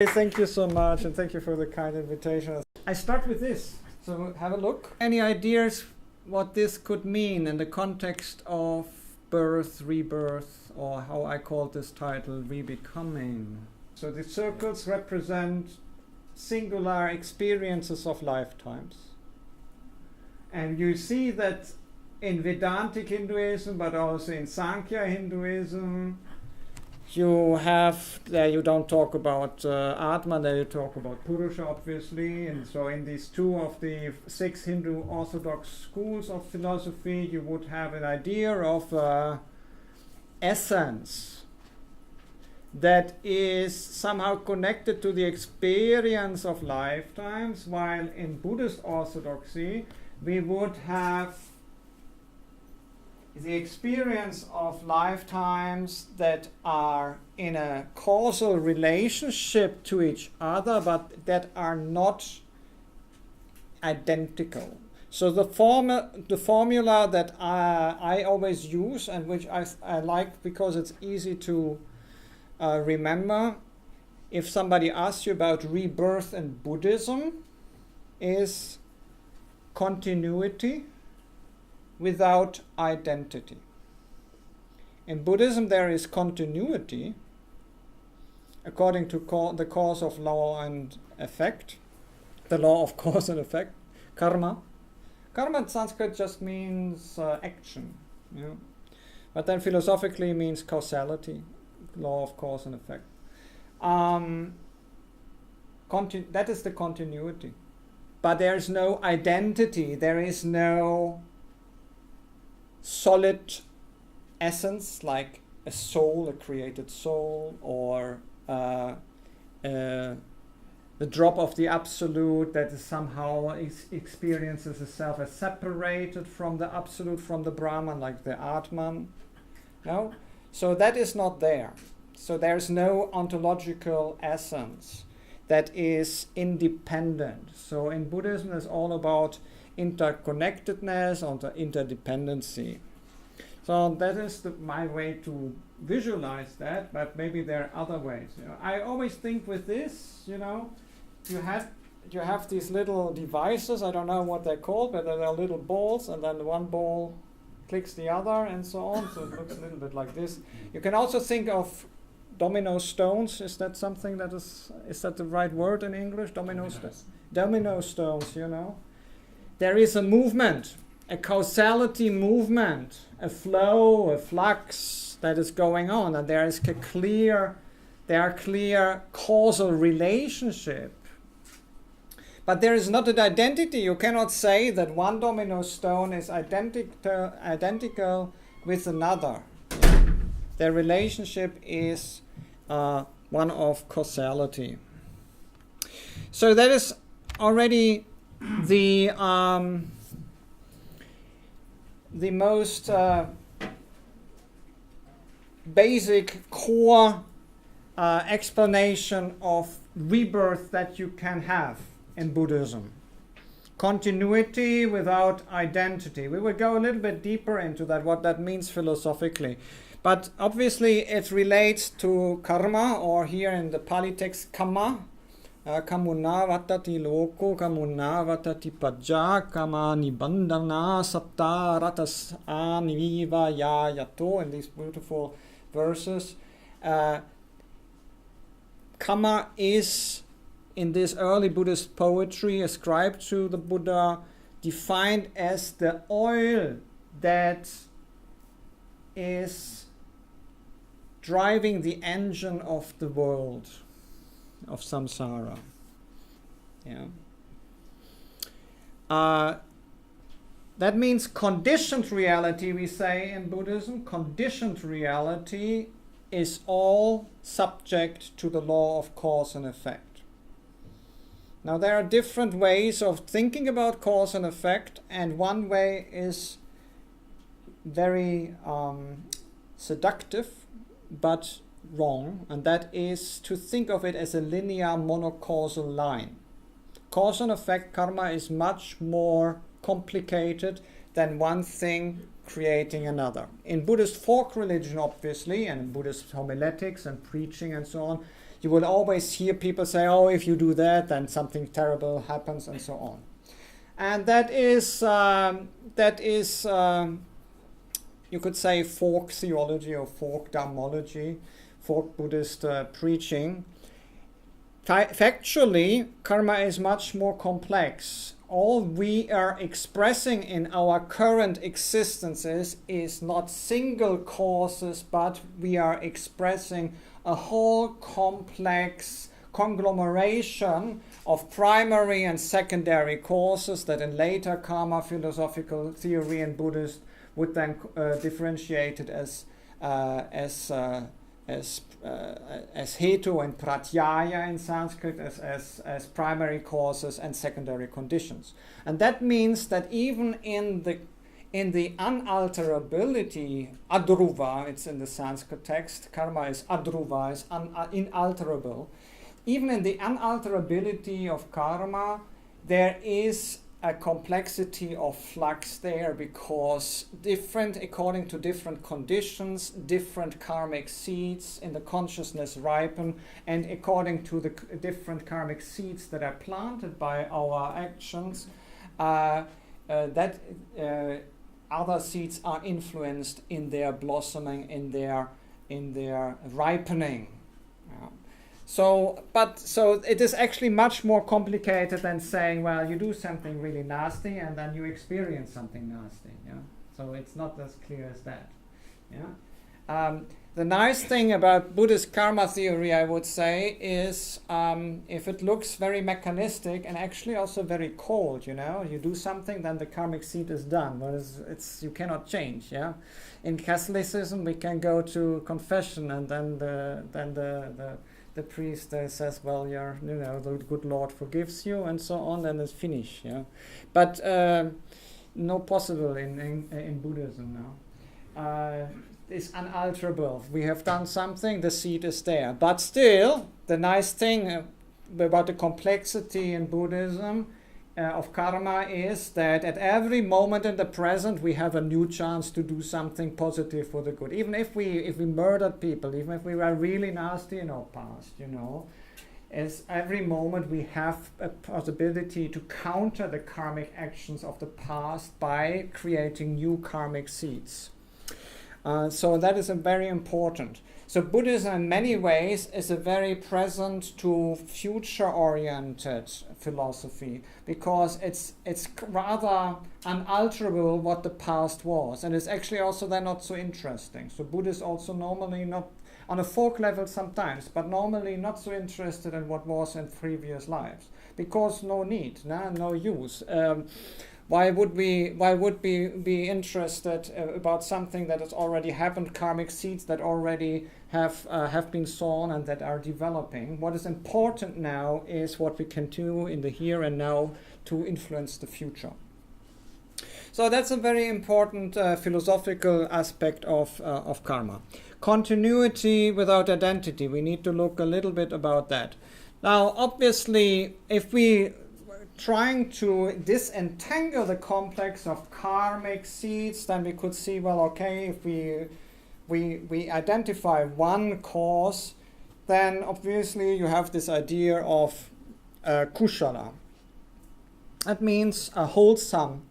Thank you so much, and thank you for the kind invitation. I start with this, so have a look. Any ideas what this could mean in the context of birth, rebirth, or how I call this title, rebecoming? So the circles represent singular experiences of lifetimes. And you see that in Vedantic Hinduism, but also in Sankhya Hinduism, you have, there you don't talk about Atma, there you talk about Purusha, obviously. And so in these two of the 6 Hindu orthodox schools of philosophy, you would have an idea of essence that is somehow connected to the experience of lifetimes, while in Buddhist orthodoxy, we would have the experience of lifetimes that are in a causal relationship to each other, but that are not identical. So the formula that I always use, and which I like because it's easy to remember, if somebody asks you about rebirth in Buddhism, is continuity without identity. In Buddhism, there is continuity according to the cause of law and effect, the law of cause and effect, karma. Karma in Sanskrit just means action, you know? But then philosophically means causality, law of cause and effect. That is the continuity. But there is no identity, there is no solid essence like a soul, a created soul, or the drop of the absolute that is somehow experiences itself as separated from the absolute, from the Brahman, like the Atman. No? So that is not there. So there is no ontological essence that is independent. So in Buddhism, it's all about interconnectedness or the interdependency. So that is my way to visualize that, but maybe there are other ways. You know, I always think with this, you know, you have these little devices, I don't know what they're called, but they're little balls, and then one ball clicks the other and so on, so it looks a little bit like this. You can also think of domino stones. Is that something that is that the right word in English? Domino stones, you know. There is a movement, a causality movement, a flow, a flux that is going on, and there is clear causal relationship. But there is not an identity. You cannot say that one domino stone is identical with another. Their relationship is one of causality. So that is already the most basic core explanation of rebirth that you can have in Buddhism. Continuity without identity. We will go a little bit deeper into that, what that means philosophically. But obviously it relates to karma, or here in the Pali text, kamma. Kamuna vatati loko, kamuna vatati pajja, kama nibandhana satta ratas aniva ya yato, in these beautiful verses. Karma is, in this early Buddhist poetry ascribed to the Buddha, defined as the oil that is driving the engine of the world, of samsara. Yeah. That means conditioned reality, we say in Buddhism. Conditioned reality is all subject to the law of cause and effect. Now there are different ways of thinking about cause and effect, and one way is very seductive but wrong, and that is to think of it as a linear monocausal line. Cause and effect, karma, is much more complicated than one thing creating another. In Buddhist folk religion, obviously, and in Buddhist homiletics and preaching and so on, you will always hear people say, oh, if you do that, then something terrible happens, and so on. And that is you could say folk theology or folk dharmology, folk Buddhist preaching. Factually, karma is much more complex. All we are expressing in our current existences is not single causes, but we are expressing a whole complex conglomeration of primary and secondary causes that in later karma philosophical theory and Buddhist would then differentiate it as hetu and pratyaya in Sanskrit, as primary causes and secondary conditions. And that means that even in the unalterability, adruva, it's in the Sanskrit text, karma is adruva, is inalterable. Even in the unalterability of karma, there is a complexity of flux there, because according to different conditions, different karmic seeds in the consciousness ripen, and according to the different karmic seeds that are planted by our actions, other seeds are influenced in their blossoming, in their ripening. So it is actually much more complicated than saying, well, you do something really nasty and then you experience something nasty. Yeah. So it's not as clear as that. Yeah. The nice thing about Buddhist karma theory, I would say, is if it looks very mechanistic and actually also very cold, you do something, then the karmic seed is done. But you cannot change. Yeah. In Catholicism, we can go to confession, and then the priest says, well, the good Lord forgives you, and so on, and it's finished. Yeah, but no possible in Buddhism now. It's unalterable. We have done something, the seed is there. But still, the nice thing about the complexity in Buddhism of karma is that at every moment in the present we have a new chance to do something positive for the good. Even if we murdered people, even if we were really nasty in our past, as every moment we have a possibility to counter the karmic actions of the past by creating new karmic seeds. So that is very important. So Buddhism in many ways is a very present to future-oriented philosophy, because it's rather unalterable what the past was, and it's actually also then not so interesting. So Buddhists also normally not, on a folk level sometimes, but normally not so interested in what was in previous lives, because no need, no use. Why would we be interested about something that has already happened, karmic seeds that already have been sown and that are developing? What is important now is what we can do in the here and now to influence the future. So that's a very important philosophical aspect of karma. Continuity without identity. We need to look a little bit about that. Now, obviously, if we trying to disentangle the complex of karmic seeds, then we could see, well, okay, if we identify one cause, then obviously you have this idea of kushala. That means wholesome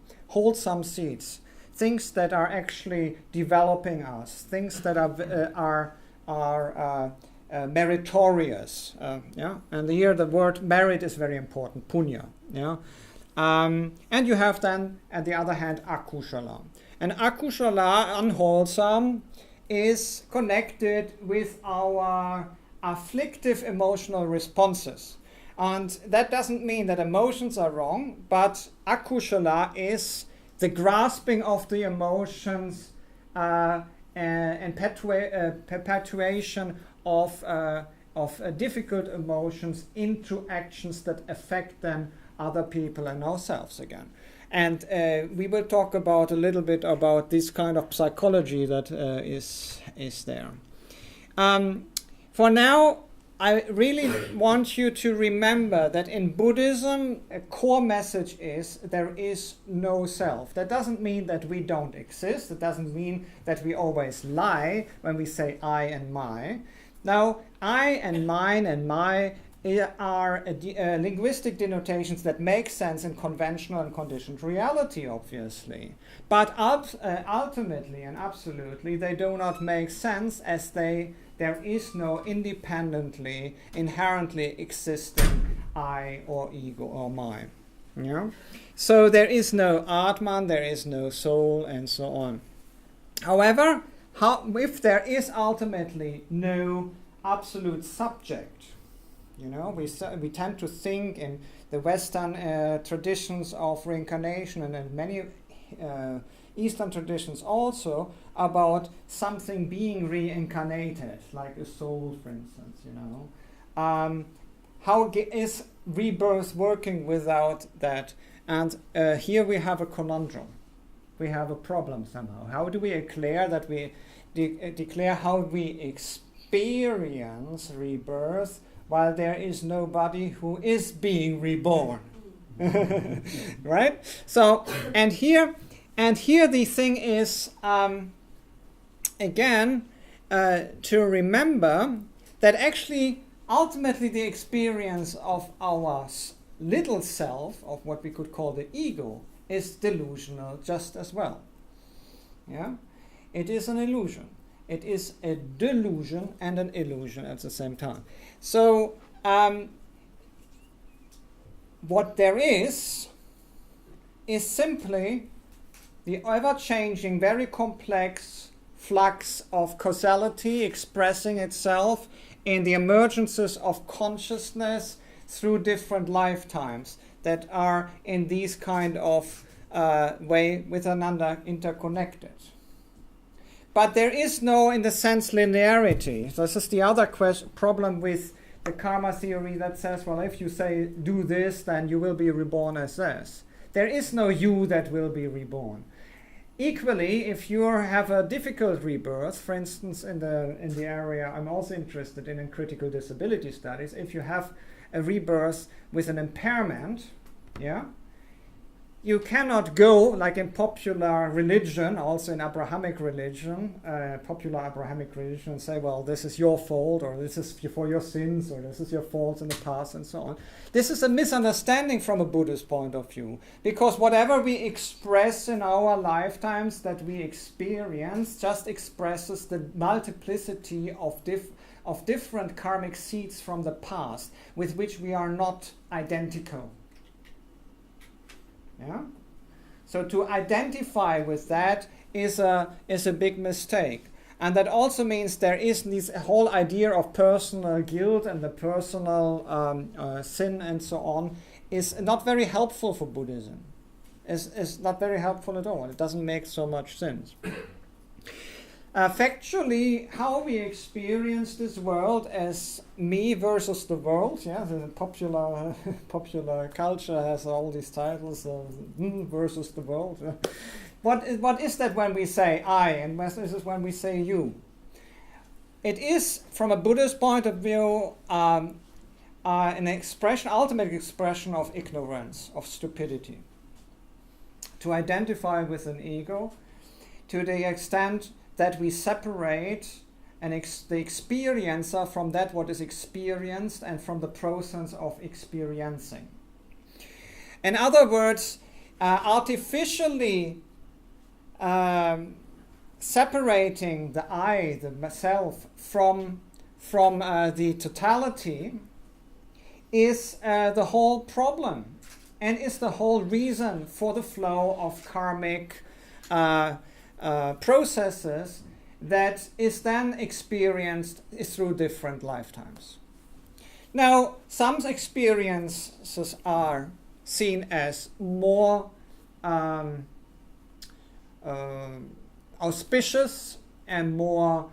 seeds, things that are actually developing us, things that are meritorious. And here the word merit is very important, punya. And you have then, on the other hand, akushala. And akushala, unwholesome, is connected with our afflictive emotional responses. And that doesn't mean that emotions are wrong, but akushala is the grasping of the emotions and perpetuation of difficult emotions into actions that affect then other people and ourselves again. And we will talk about a little bit about this kind of psychology that is there. For now, I really want you to remember that in Buddhism, a core message is there is no self. That doesn't mean that we don't exist. It doesn't mean that we always lie when we say I and my. Now, I and mine and my are linguistic denotations that make sense in conventional and conditioned reality, obviously. But ultimately and absolutely, they do not make sense, as there is no independently, inherently existing I or ego or mine. Yeah? So there is no Atman, there is no soul, and so on. However, if there is ultimately no absolute subject, we tend to think in the Western traditions of reincarnation and in many Eastern traditions also about something being reincarnated, like a soul, for instance. How is rebirth working without that? And here we have a conundrum. We have a problem somehow. How do we declare that we declare how we experience rebirth while there is nobody who is being reborn? Right? So, and here the thing is, again, to remember that actually, ultimately, the experience of our little self, of what we could call the ego, is delusional just as well. Yeah? It is an illusion. It is a delusion and an illusion at the same time. So, what there is simply the ever-changing, very complex flux of causality expressing itself in the emergences of consciousness through different lifetimes that are in these kind of way with another interconnected. But there is no, in the sense, linearity. This is the other problem with the karma theory that says, well, if you say do this, then you will be reborn as this. There is no you that will be reborn. Equally, if you have a difficult rebirth, for instance, in the area I'm also interested in critical disability studies, if you have a rebirth with an impairment, yeah, you cannot go, like in popular religion, also in Abrahamic religion, popular Abrahamic religion, and say, well, this is your fault, or this is for your sins, or this is your fault in the past, and so on. This is a misunderstanding from a Buddhist point of view, because whatever we express in our lifetimes that we experience just expresses the multiplicity of different karmic seeds from the past, with which we are not identical. Yeah? So to identify with that is a big mistake. And that also means there is this whole idea of personal guilt and the personal sin and so on is not very helpful for Buddhism. It's not very helpful at all. It doesn't make so much sense. Factually, how we experience this world as me versus the world, yeah, the popular culture has all these titles of versus the world. What is that when we say I, and what is it when we say you? It is, from a Buddhist point of view, an ultimate expression of ignorance, of stupidity. To identify with an ego, to the extent that we separate the experiencer from that what is experienced and from the process of experiencing. In other words, artificially separating the I, the self, from the totality is the whole problem and is the whole reason for the flow of karmic processes that is then experienced through different lifetimes. Now, some experiences are seen as more auspicious and more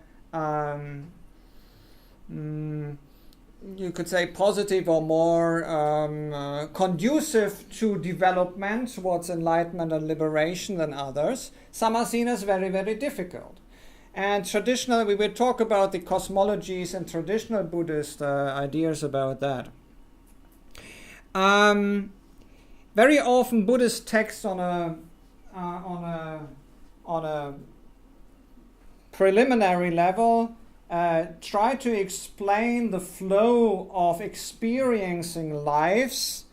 you could say positive or more conducive to development towards enlightenment and liberation than others. Some are seen as very, very difficult. And traditionally, we will talk about the cosmologies and traditional Buddhist ideas about that. Very often, Buddhist texts on a preliminary level try to explain the flow of experiencing lives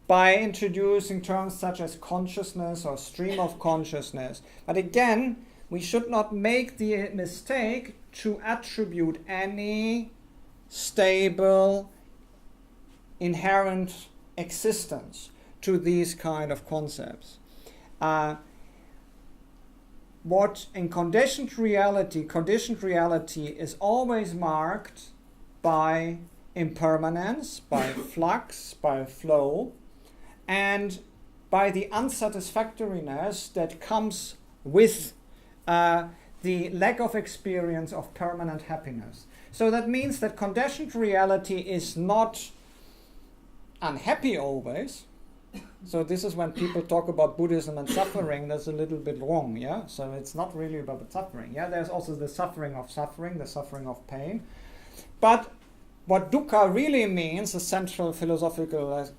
by introducing terms such as consciousness or stream of consciousness. But again, we should not make the mistake to attribute any stable, inherent existence to these kind of concepts. What in conditioned reality is always marked by impermanence, by flux, by flow, and by the unsatisfactoriness that comes with the lack of experience of permanent happiness. So that means that conditioned reality is not unhappy always. So this is when people talk about Buddhism and suffering, that's a little bit wrong, yeah? So it's not really about suffering, yeah? There's also the suffering, the suffering of pain. But what dukkha really means, the central philosophical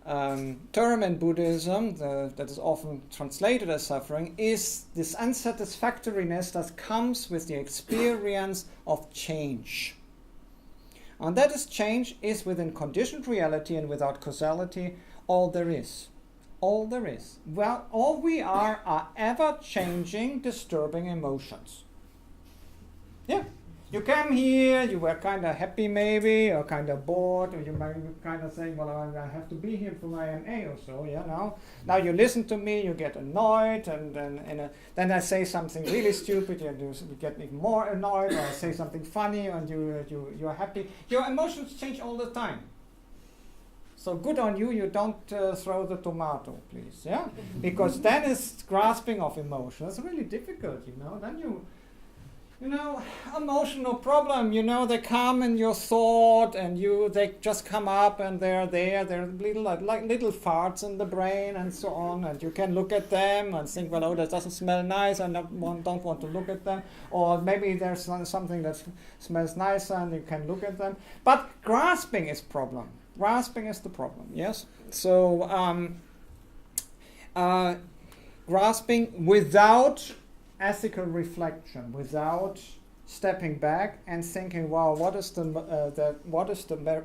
term in Buddhism that is often translated as suffering, is this unsatisfactoriness that comes with the experience of change. And that is change is within conditioned reality and without causality all there is. All there is. Well, all we are ever-changing, disturbing emotions. Yeah. You came here, you were kind of happy maybe, or kind of bored, or you might be kind of saying, well, I have to be here for my MA or so, yeah, now you listen to me, you get annoyed, and then I say something really stupid, and you get even more annoyed, or I say something funny, and you're happy. Your emotions change all the time. So good on you, you don't throw the tomato, please, yeah? Because then it's grasping of emotion. It's really difficult, then emotional problem, they come in your thought and they just come up and they're there, they're little farts in the brain and so on, and you can look at them and think, well, oh, that doesn't smell nice, I don't want to look at them, or maybe there's something that smells nicer and you can look at them. But grasping is problem. Grasping is the problem, yes? So grasping without ethical reflection, without stepping back and thinking, wow, what is the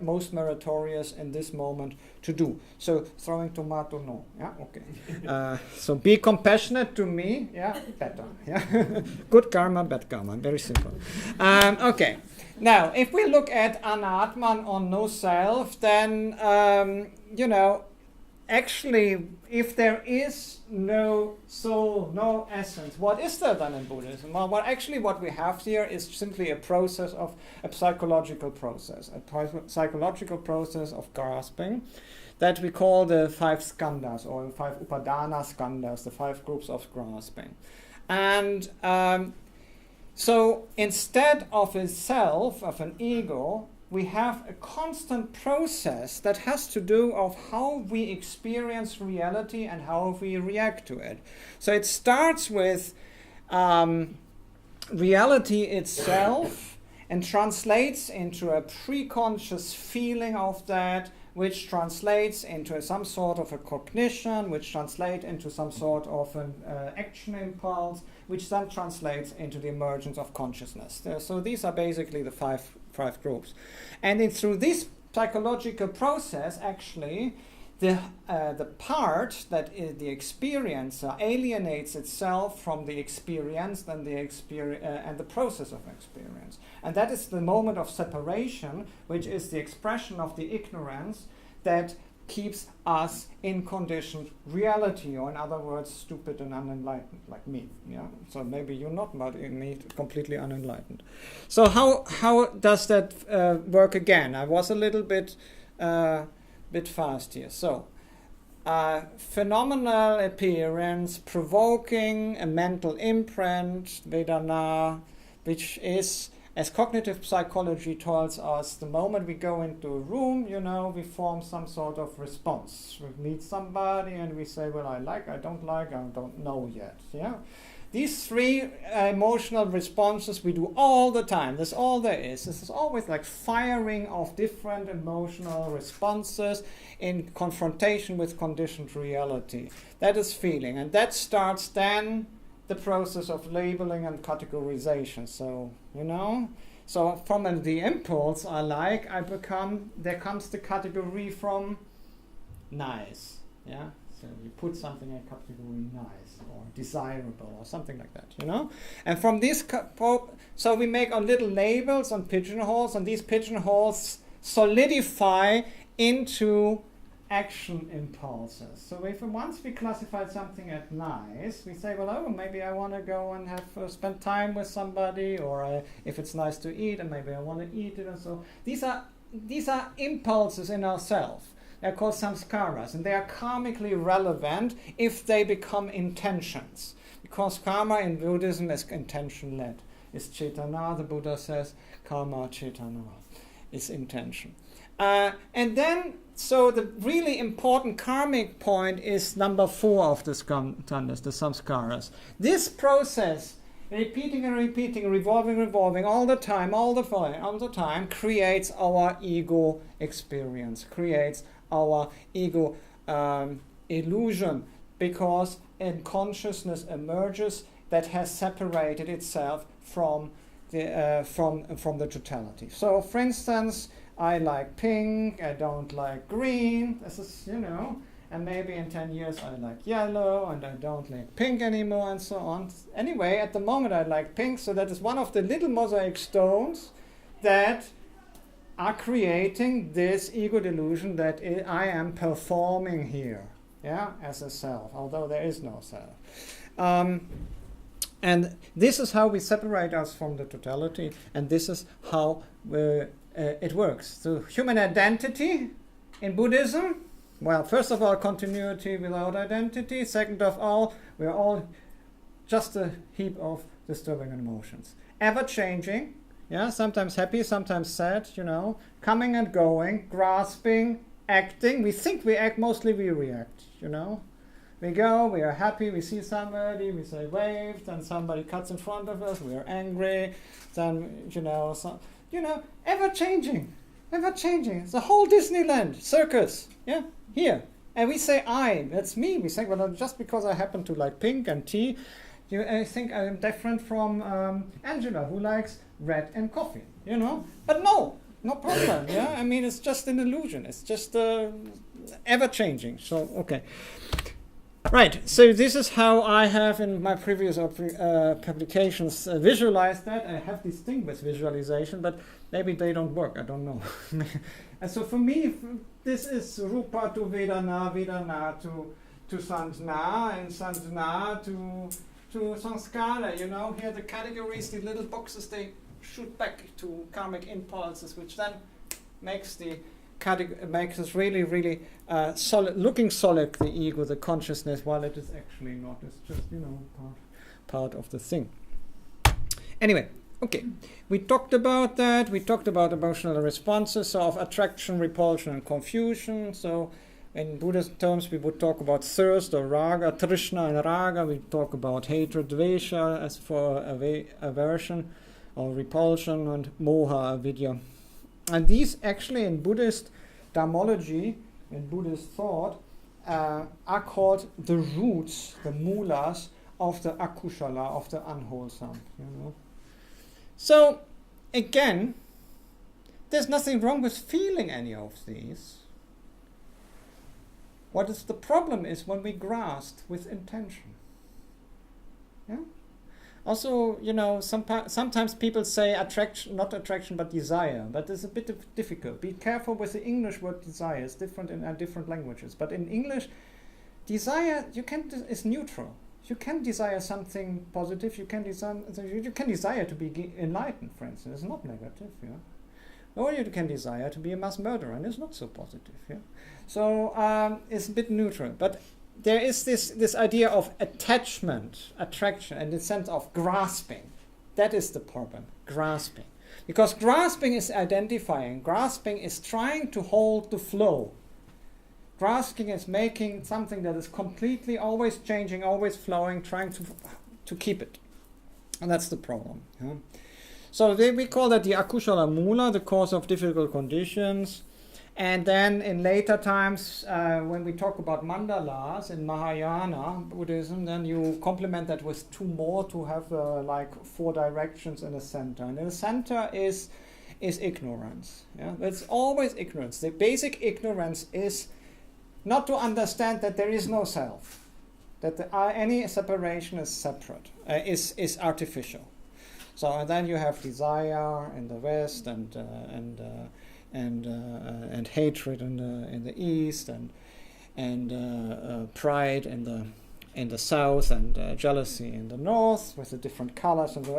most meritorious in this moment to do? So throwing tomato, no, yeah, okay. So be compassionate to me, yeah, better, yeah. Good karma, bad karma, very simple. Okay, now if we look at anatman or no self, then actually, if there is no soul, no essence, what is there then in Buddhism? Well, what we have here is simply a psychological process of grasping that we call the 5 skandhas, or the 5 upadana skandhas, the 5 groups of grasping. And so instead of a self, of an ego, we have a constant process that has to do of how we experience reality and how we react to it. So it starts with reality itself and translates into a pre-conscious feeling of that, which translates into some sort of a cognition, which translates into some sort of an action impulse, which then translates into the emergence of consciousness. So these are basically the five groups. And through this psychological process, actually, the part that is the experiencer alienates itself from the experience and the process of experience. And that is the moment of separation, which is the expression of the ignorance that keeps us in conditioned reality, or in other words, stupid and unenlightened, like me. Yeah. So maybe you're not, but me, completely unenlightened. So how does that work again? I was a little bit fast here. So phenomenal appearance, provoking a mental imprint, Vedana, which is, as cognitive psychology tells us, the moment we go into a room, we form some sort of response. We meet somebody and we say, well, I don't like, I don't know yet. Yeah. These 3 emotional responses we do all the time. That's all there is. This is always like firing of different emotional responses in confrontation with conditioned reality. That is feeling. And that starts then the process of labeling and categorization. So, So from the impulse there comes the category from nice. Yeah. So you put something in category nice or desirable or something like that, you know? And from this, so we make our little labels on pigeonholes, and these pigeonholes solidify into action impulses. So once we classified something as nice, we say, well, oh, maybe I want to go and have spend time with somebody, or if it's nice to eat, and maybe I want to eat it, and so these are impulses in ourselves. They're called samskaras, and they are karmically relevant if they become intentions. Because karma in Buddhism is intention-led. It's cetana, the Buddha says, karma cetana is intention. And then, so the really important karmic point is number 4 of the skandhas, the samskaras. This process, repeating and repeating, revolving all the time, creates our ego experience, creates our ego illusion, because consciousness emerges that has separated itself from the totality. So, for instance, I like pink, I don't like green. This is, and maybe in 10 years I like yellow, and I don't like pink anymore, and so on. Anyway, at the moment I like pink, so that is one of the little mosaic stones that are creating this ego delusion that I am performing here, as a self, although there is no self. And this is how we separate us from the totality, and this is how it works. So human identity in Buddhism, well, first of all, continuity without identity. Second of all, we're all just a heap of disturbing emotions. Ever-changing. Yeah, sometimes happy, sometimes sad, coming and going, grasping, acting. We think we act, mostly we react, We go, we are happy, we see somebody, we say wave, then somebody cuts in front of us, we are angry, then, ever-changing. It's a whole Disneyland circus, here. And we say I, that's me. We say, well, just because I happen to like pink and tea, I think I am different from Angela, who likes red and coffee, But no problem, I mean, it's just an illusion. It's just ever-changing. So, okay. Right, so this is how I have in my previous publications visualized that. I have this thing with visualization, but maybe they don't work, I don't know. And so for me, this is Rupa to Vedana, Vedana to Sanjna, and Sanjna to Sanskara, Here the categories, the little boxes, they shoot back to karmic impulses, which then makes us really, really solid, looking solid, the ego, the consciousness, while it is actually not. It's just, part of the thing. Anyway, okay. We talked about that. We talked about emotional responses, so of attraction, repulsion, and confusion. So in Buddhist terms, we would talk about thirst or raga, trishna and raga. We talk about hatred, dvesha, as for aversion or repulsion, and moha, avidya. And these actually in Buddhist dharmology, in Buddhist thought, are called the roots, the mulas of the akushala, of the unwholesome. So again, there's nothing wrong with feeling any of these. What is the problem is when we grasp with intention. Also, sometimes people say attraction, not attraction, but desire. But it's a bit difficult. Be careful with the English word desire. It's different in different languages. But in English, desire is neutral. You can desire something positive. You can desire to be enlightened, for instance. It's not negative. Or you can desire to be a mass murderer, and it's not so positive. So it's a bit neutral. But there is this idea of attachment, attraction, and the sense of grasping. That is the problem, grasping. Because grasping is identifying. Grasping is trying to hold the flow. Grasping is making something that is completely always changing, always flowing, trying to keep it. And that's the problem. So we call that the akushala mula, the cause of difficult conditions. And then in later times, when we talk about mandalas in Mahayana Buddhism, then you complement that with two more to have like 4 directions in the center. And in the center is ignorance. Yeah? It's always ignorance. The basic ignorance is not to understand that there is no self, that any separation is separate, is artificial. So and then you have desire in the West and hatred in the East and pride in the South and jealousy in the North with the different colors. And so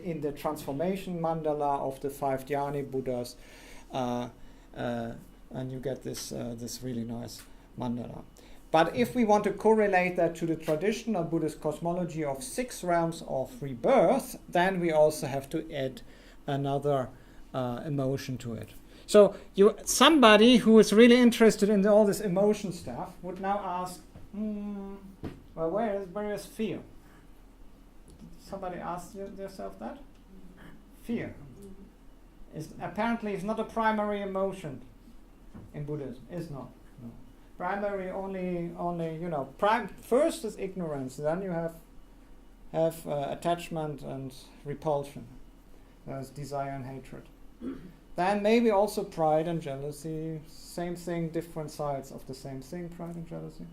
in the transformation mandala of the 5 Dhyani Buddhas, and you get this really nice mandala. But if we want to correlate that to the traditional Buddhist cosmology of 6 realms of rebirth, then we also have to add another emotion to it. So somebody who is really interested in all this emotion stuff would now ask, well, where is fear? Somebody asked yourself that? Fear apparently is not a primary emotion in Buddhism. Is not. No. Primary only first is ignorance, then you have attachment and repulsion. There's desire and hatred. Then maybe also pride and jealousy. Same thing, different sides of the same thing, pride and jealousy.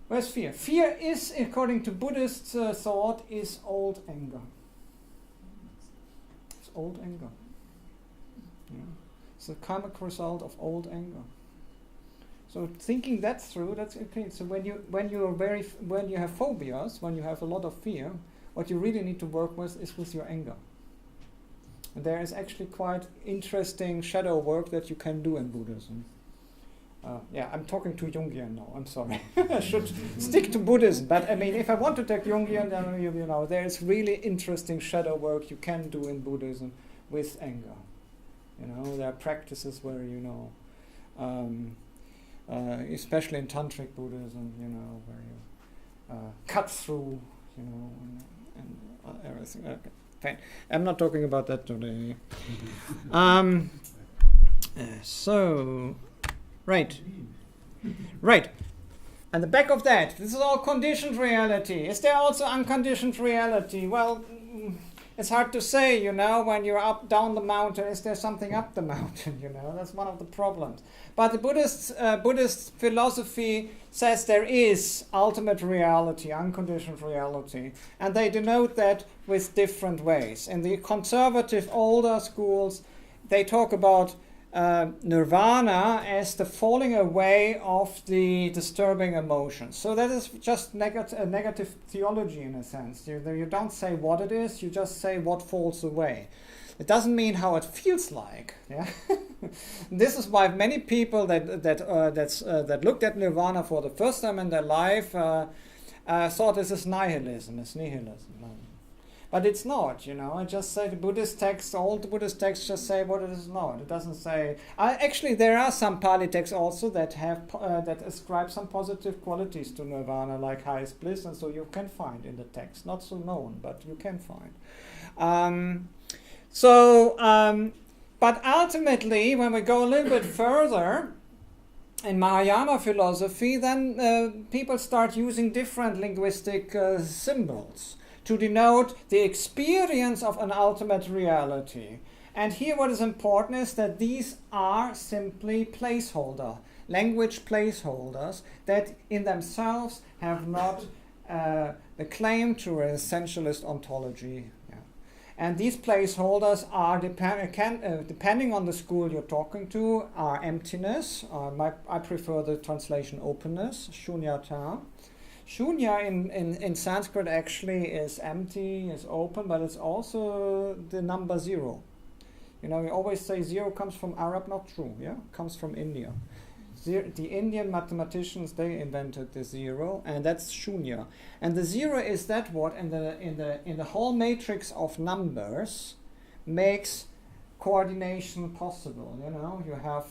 Where's fear? Fear is, according to Buddhist thought, is old anger. It's old anger. Yeah. It's a karmic result of old anger. So thinking that through, that's okay. So when you have phobias, when you have a lot of fear, what you really need to work with is with your anger. And there is actually quite interesting shadow work that you can do in Buddhism. I'm talking to Jungian now, I'm sorry. I should stick to Buddhism, but I mean, if I want to take Jungian, then there is really interesting shadow work you can do in Buddhism with anger. There are practices where, especially in Tantric Buddhism, where you cut through, and everything. Okay, fine. I'm not talking about that today. Right. And the back of that, this is all conditioned reality. Is there also unconditioned reality? Well, it's hard to say, when you're down the mountain, is there something up the mountain, That's one of the problems. But the Buddhist philosophy says there is ultimate reality, unconditioned reality. And they denote that with different ways. In the conservative older schools, they talk about nirvana as the falling away of the disturbing emotions. So that is just a negative theology in a sense. You don't say what it is, you just say what falls away. It doesn't mean how it feels like. Yeah? This is why many people that looked at nirvana for the first time in their life thought this is nihilism. It's nihilism. But it's not, I just say the Buddhist texts, all the Buddhist texts just say what it is not. It doesn't say... actually, there are some Pali texts also that have that ascribe some positive qualities to nirvana, like highest bliss, and so you can find in the text. Not so known, but you can find. But ultimately, when we go a little bit further, in Mahayana philosophy, then people start using different linguistic symbols to denote the experience of an ultimate reality. And here what is important is that these are simply language placeholders that in themselves have not the claim to an essentialist ontology. Yeah. And these placeholders are, depending on the school you're talking to, are emptiness. I prefer the translation openness, shunyata. Shunya in Sanskrit actually is empty, is open, but it's also the number 0. You always say 0 comes from Arab, not true, yeah? It comes from India. The Indian mathematicians, they invented the 0, and that's Shunya. And the 0 is that what in the whole matrix of numbers makes coordination possible. You have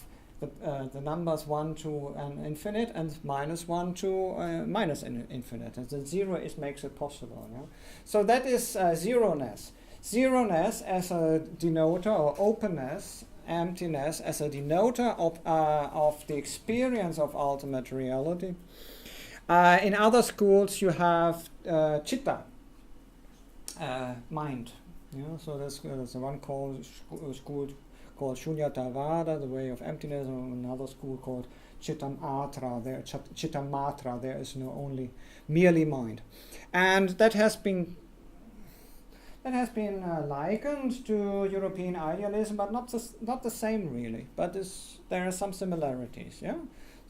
the numbers 1 to infinite and -1 to minus infinite. And the 0 makes it possible. Yeah? So that is zeroness. Zeroness as a denoter or openness emptiness as a denoter of the experience of ultimate reality. In other schools, you have chitta, mind. So there's one school called Shunyatavada, the way of emptiness, and another school called Chittamatra. There is no only merely mind, and that has been likened to European idealism, but not the same really. But there are some similarities. Yeah,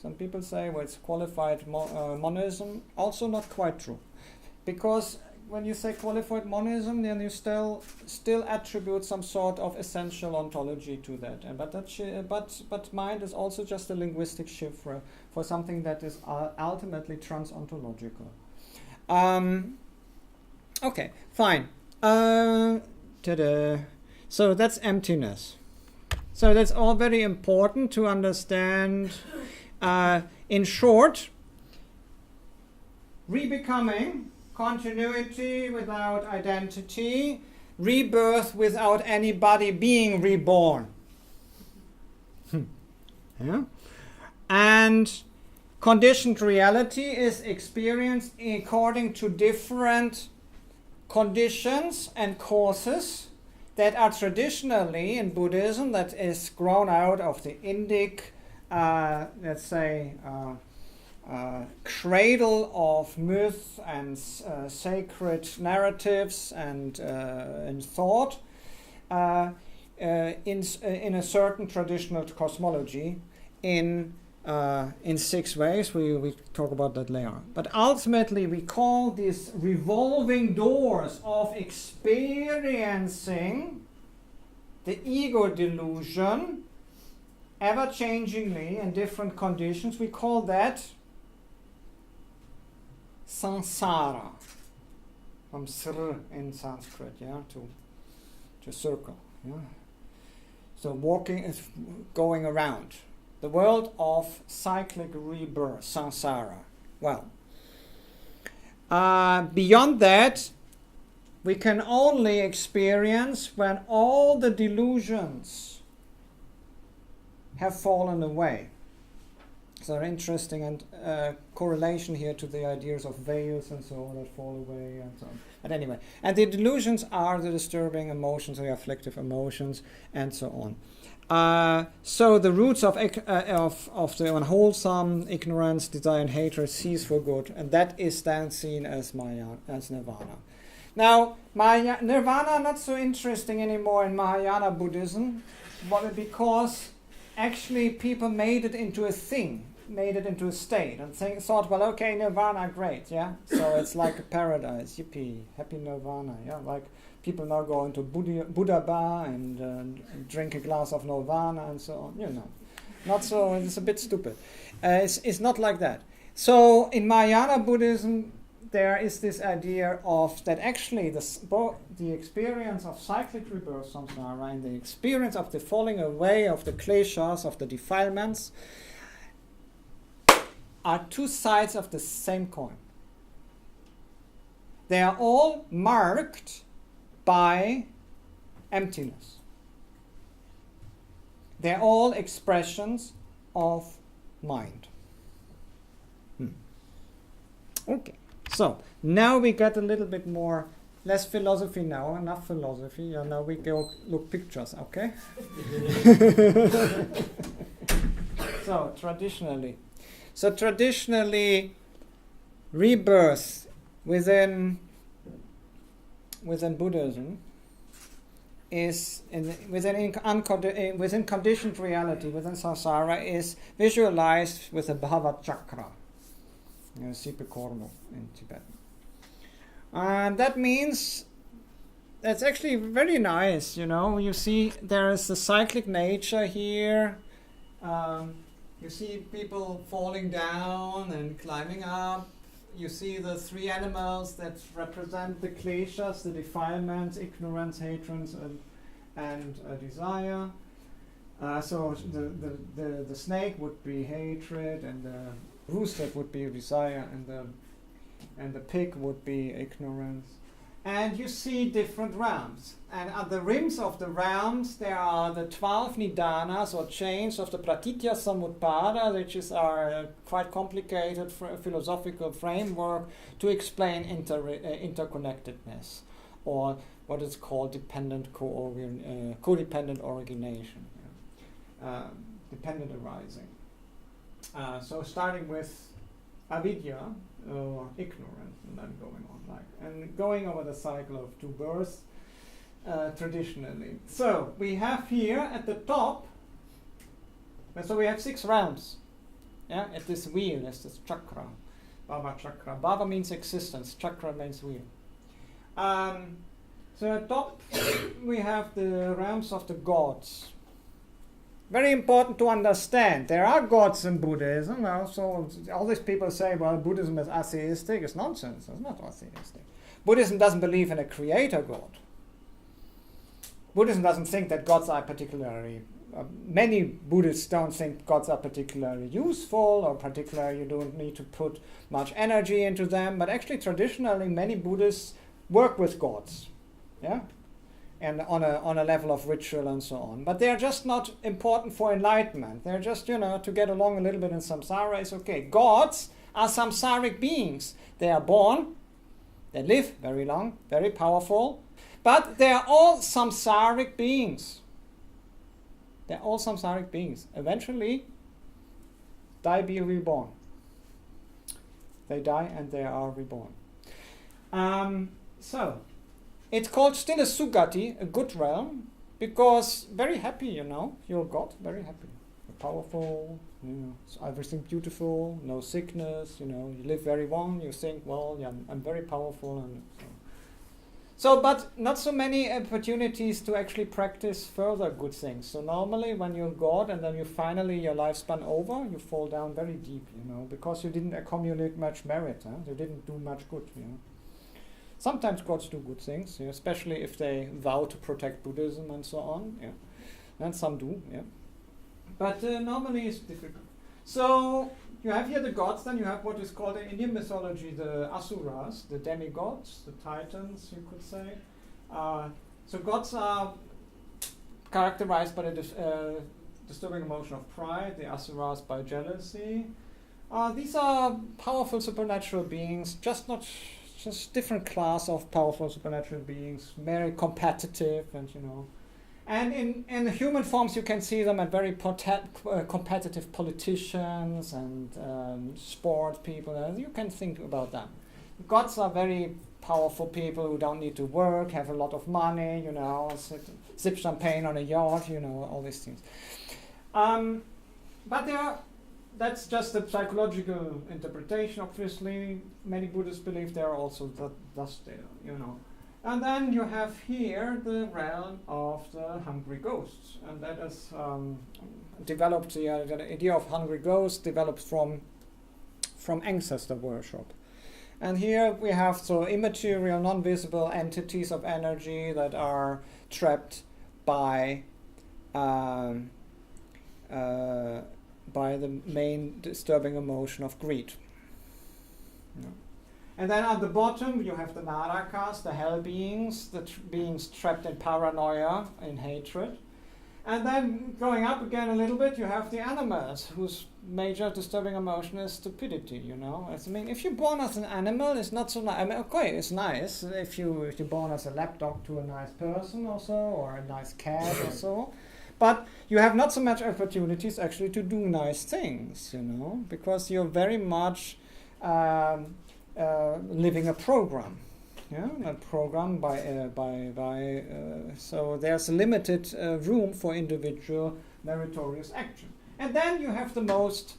some people say, well, it's qualified monism. Also not quite true, because when you say qualified monism, then you still attribute some sort of essential ontology to that. But mind is also just a linguistic chiffre for something that is ultimately transontological. Okay, fine. So that's emptiness. So that's all very important to understand. In short, rebecoming, continuity without identity, rebirth without anybody being reborn. Yeah? And conditioned reality is experienced according to different conditions and causes that are traditionally in Buddhism, that is grown out of the Indic, let's say, cradle of myth and sacred narratives and thought in a certain traditional cosmology in 6 ways. We talk about that later. But ultimately, we call these revolving doors of experiencing the ego delusion ever-changingly in different conditions. We call that samsara, from sr in Sanskrit, yeah, to circle. Yeah. So walking is going around. The world of cyclic rebirth, samsara. Well, beyond that, we can only experience when all the delusions have fallen away. So interesting and correlation here to the ideas of veils and so on that fall away and so on. But anyway, and the delusions are the disturbing emotions, the afflictive emotions, and so on. So the roots of the unwholesome ignorance, desire, and hatred cease for good, and that is then seen as Maya, as nirvana. Now, nirvana not so interesting anymore in Mahayana Buddhism, because actually people made it into a thing, made it into a state, and thought, well, okay, nirvana, great, yeah. So it's like a paradise, yippee, happy nirvana, yeah. Like people now go into Buddha bar and drink a glass of nirvana and so on, you know. Not so, it's a bit stupid. It's not like that. So in Mahayana Buddhism, there is this idea of that actually the experience of cyclic rebirth, samsara, and the experience of the falling away of the kleshas, of the defilements, are two sides of the same coin. They are all marked by emptiness. They're all expressions of mind. Okay. So, now we get a little bit more, less philosophy now, enough philosophy. Yeah, now we go look pictures, okay? So, traditionally, rebirth within Buddhism is, within conditioned reality, within samsara, is visualized with a bhava chakra. Sipikorno in Tibetan. And that means that's actually very nice, you know. You see there is the cyclic nature here. You see people falling down and climbing up. You see the 3 animals that represent the kleshas, the defilements, ignorance, hatred, and desire. So the snake would be hatred, and the rooster would be desire, and the pig would be ignorance, And you see different realms. And at the rims of the realms, there are the 12 nidanas or chains of the Pratitya Samutpada, which is our quite complicated philosophical framework to explain interconnectedness, or what is called dependent codependent origination, dependent arising. So starting with avidya, or ignorance, and then going on and going over the cycle of two births traditionally. So we have here at the top, so we have 6 realms. Yeah, at this wheel is this chakra, Bhava chakra. Bhava means existence, chakra means wheel. So at top we have the realms of the gods. Very important to understand. There are gods in Buddhism. So all these people say, well, Buddhism is atheistic. It's nonsense. It's not atheistic. Buddhism doesn't believe in a creator god. Buddhism doesn't think that gods are particularly... many Buddhists don't think gods are particularly useful, or particularly you don't need to put much energy into them. But actually, traditionally, many Buddhists work with gods. Yeah? And on a level of ritual and so on. But they're just not important for enlightenment. They're just, to get along a little bit in samsara is okay. Gods are samsaric beings. They are born, they live very long, very powerful, but they are all samsaric beings. They're all samsaric beings. Eventually, die, be reborn. They die and they are reborn. It's called still a sugati, a good realm, because very happy, you're God, very happy. You're powerful, it's everything beautiful, no sickness, you live very long, you think, well, yeah, I'm very powerful. And so, but not so many opportunities to actually practice further good things. So normally when you're God and then you finally, your lifespan over, you fall down very deep, because you didn't accumulate much merit, you didn't do much good, Sometimes gods do good things, especially if they vow to protect Buddhism and so on. Yeah. And some do, yeah. But normally it's difficult. So you have here the gods, then you have what is called in Indian mythology the asuras, the demigods, the titans, you could say. So gods are characterized by the disturbing emotion of pride, the asuras by jealousy. These are powerful supernatural beings, just different class of powerful supernatural beings, very competitive, and in the human forms you can see them as very competitive politicians and sports people. You can think about them. Gods are very powerful people who don't need to work, have a lot of money, sip champagne on a yacht, all these things. But that's just a psychological interpretation, obviously. Many Buddhists believe they are also thus there, And then you have here the realm of the hungry ghosts. And that is developed, the idea of hungry ghosts developed from ancestor worship. And here we have immaterial, non-visible entities of energy that are trapped by the main disturbing emotion of greed. And then at the bottom you have the narakas, the hell beings, the beings trapped in paranoia, in hatred. And then going up again a little bit, you have the animals, whose major disturbing emotion is stupidity, if you're born as an animal, it's not so nice. Okay, it's nice if you're born as a lapdog to a nice person or so, or a nice cat or so. But you have not so much opportunities actually to do nice things, because you're very much living a program, a program so there's a limited room for individual meritorious action. And then you have the most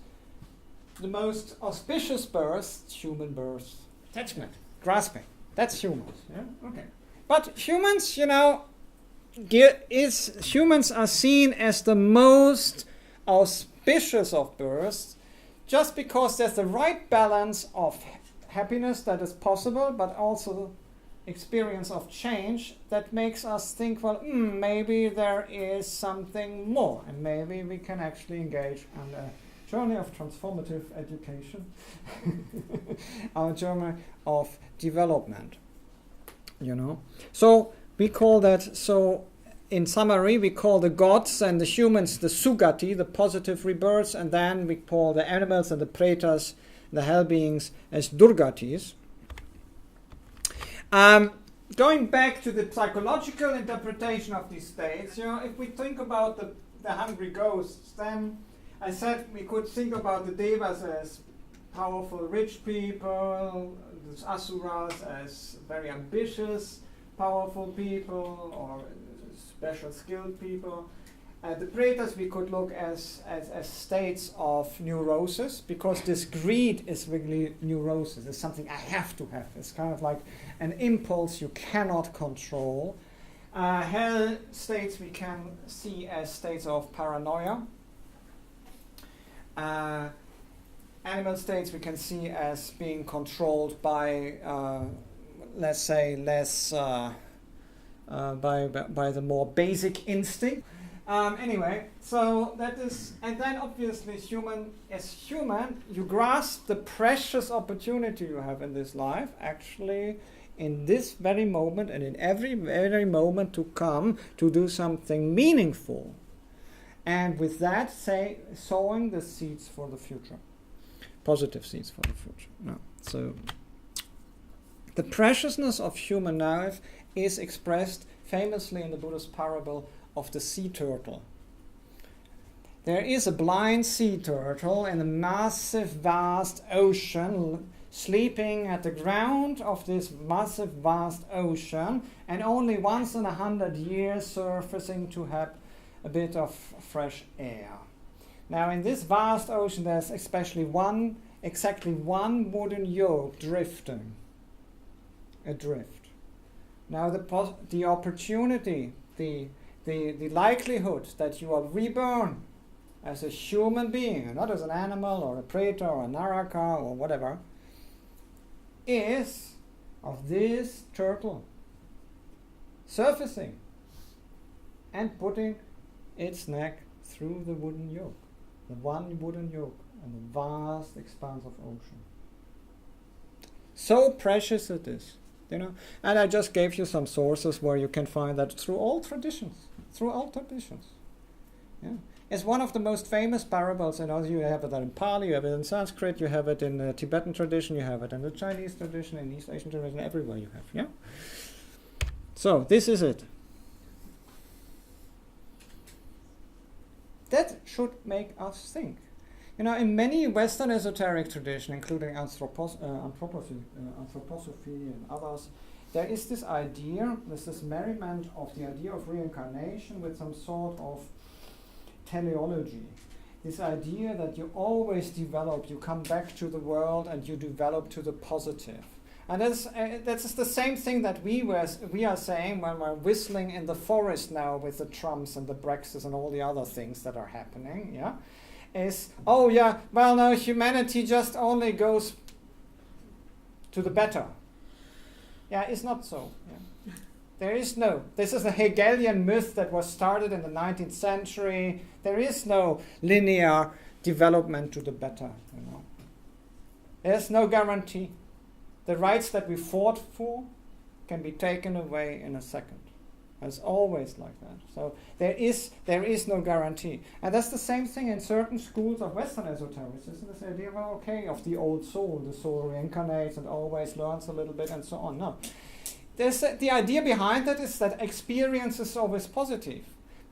auspicious birth, human birth, attachment, grasping. That's humans. Yeah? Okay. But humans, humans are seen as the most auspicious of births, just because there's the right balance of happiness that is possible, but also experience of change that makes us think, well, maybe there is something more, and maybe we can actually engage in a journey of transformative education, our journey of development. So we call that, so in summary, we call the gods and the humans the sugati, the positive rebirths, and then we call the animals and the pretas, the hell beings, as durgatis. Going back to the psychological interpretation of these states, if we think about the hungry ghosts, then I said we could think about the devas as powerful rich people, the asuras as very ambitious, powerful people, or special skilled people. The pretas we could look as states of neurosis, because this greed is really neurosis. It's something I have to have. It's kind of like an impulse you cannot control. Hell states we can see as states of paranoia. Animal states we can see as being controlled by, let's say, less by the more basic instinct. Anyway, so that is, and then obviously as human, you grasp the precious opportunity you have in this life, actually, in this very moment and in every moment to come, to do something meaningful. And with that, sowing the seeds for the future. Positive seeds for the future. No. So, the preciousness of human life is expressed famously in the Buddhist parable of the sea turtle. There is a blind sea turtle in a massive, vast ocean, sleeping at the ground of this massive, vast ocean, and only once in 100 years surfacing to have a bit of fresh air. Now, in this vast ocean, there's exactly one wooden yoke drifting, adrift. Now, the opportunity, the likelihood that you are reborn as a human being, and not as an animal or a preta or a naraka or whatever, is of this turtle surfacing and putting its neck through the wooden yoke, the one wooden yoke, and the vast expanse of ocean. So precious it is, And I just gave you some sources where you can find that through all traditions. Yeah. It's one of the most famous parables, you have it in Pali, you have it in Sanskrit, you have it in the Tibetan tradition, you have it in the Chinese tradition, in East Asian tradition, everywhere you have, yeah? So, this is it. That should make us think. In many Western esoteric traditions, including anthroposophy and others, there is this idea, this merriment of the idea of reincarnation with some sort of teleology. This idea that you always develop, you come back to the world and you develop to the positive. And that's the same thing that we are saying when we're whistling in the forest now with the Trumps and the Brexits and all the other things that are happening, yeah? No, humanity just only goes to the better. Yeah, it's not so. Yeah. This is a Hegelian myth that was started in the 19th century. There is no linear development to the better, There's no guarantee. The rights that we fought for can be taken away in a second. It's always like that. So there is no guarantee. And that's the same thing in certain schools of Western esotericism. This idea, of the old soul. The soul reincarnates and always learns a little bit and so on. No. The idea behind that is that experience is always positive.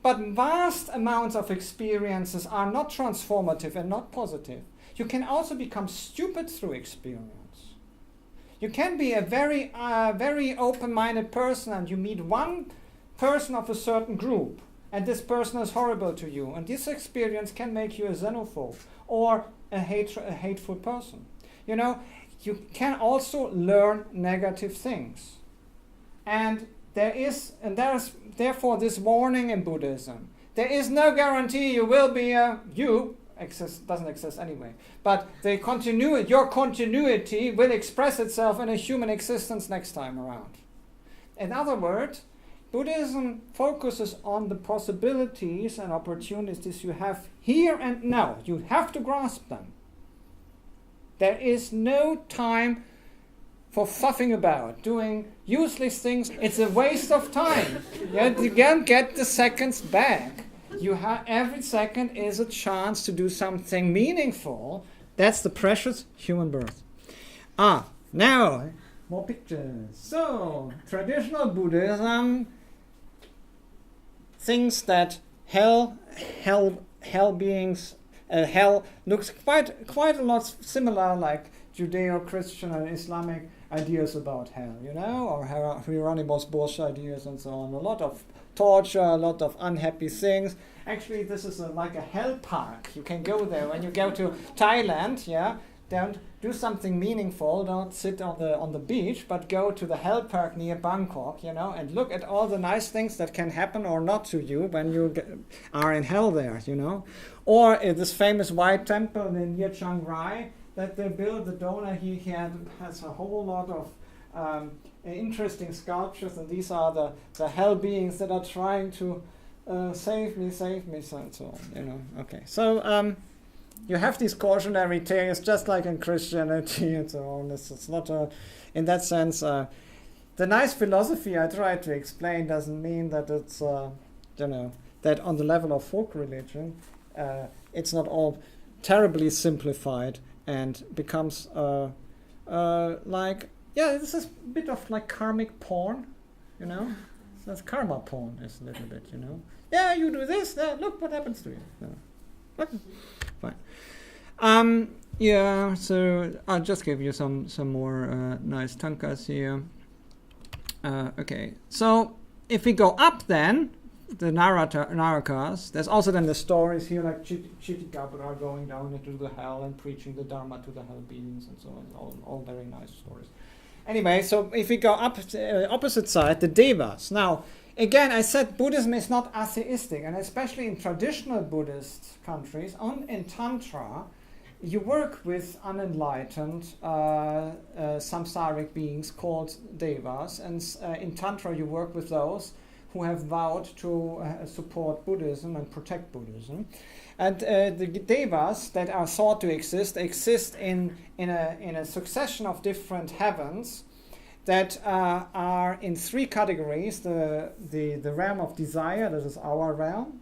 But vast amounts of experiences are not transformative and not positive. You can also become stupid through experience. You can be a very open-minded person and you meet one person of a certain group and this person is horrible to you, and this experience can make you a xenophobe or a hateful person. You can also learn negative things. And there's therefore this warning in Buddhism. There is no guarantee you will be doesn't exist anyway. But your continuity will express itself in a human existence next time around. In other words, Buddhism focuses on the possibilities and opportunities you have here and now. You have to grasp them. There is no time for fuffing about, doing useless things. It's a waste of time. You can't get the seconds back. Every second is a chance to do something meaningful. That's the precious human birth. Now, more pictures. So, traditional Buddhism thinks that hell beings, hell looks quite a lot similar like Judeo-Christian and Islamic ideas about hell, or Hieronymus Bosch ideas and so on. A lot of torture, a lot of unhappy things. Actually, this is like a hell park. You can go there when you go to Thailand. Don't do something meaningful. Don't sit on the beach, but go to the hell park near Bangkok, and look at all the nice things that can happen or not to you when you are in hell there, Or this famous white temple near Chiang Rai that they built. The donor has a whole lot of interesting sculptures, and these are the hell beings that are trying to save me, so on, Okay, so you have these cautionary tales, just like in Christianity and so on. It's not in that sense. The nice philosophy I try to explain doesn't mean that it's, that on the level of folk religion, it's not all terribly simplified and becomes this is a bit of like karmic porn, So that's karma porn is a little bit, Yeah, you do this, look what happens to you. Fine. So I'll just give you some more nice tankas here. Okay, so if we go up then, the Narakas, there's also then the stories here like Chitikapura going down into the hell and preaching the Dharma to the hell beings and so on, all very nice stories. Anyway, so if we go up to the opposite side, the Devas. Now, again, I said Buddhism is not atheistic, and especially in traditional Buddhist countries, in Tantra, you work with unenlightened samsaric beings called Devas, and in Tantra you work with those who have vowed to support Buddhism and protect Buddhism. And the Devas that are thought to exist in a succession of different heavens that are in three categories: the realm of desire, that is our realm,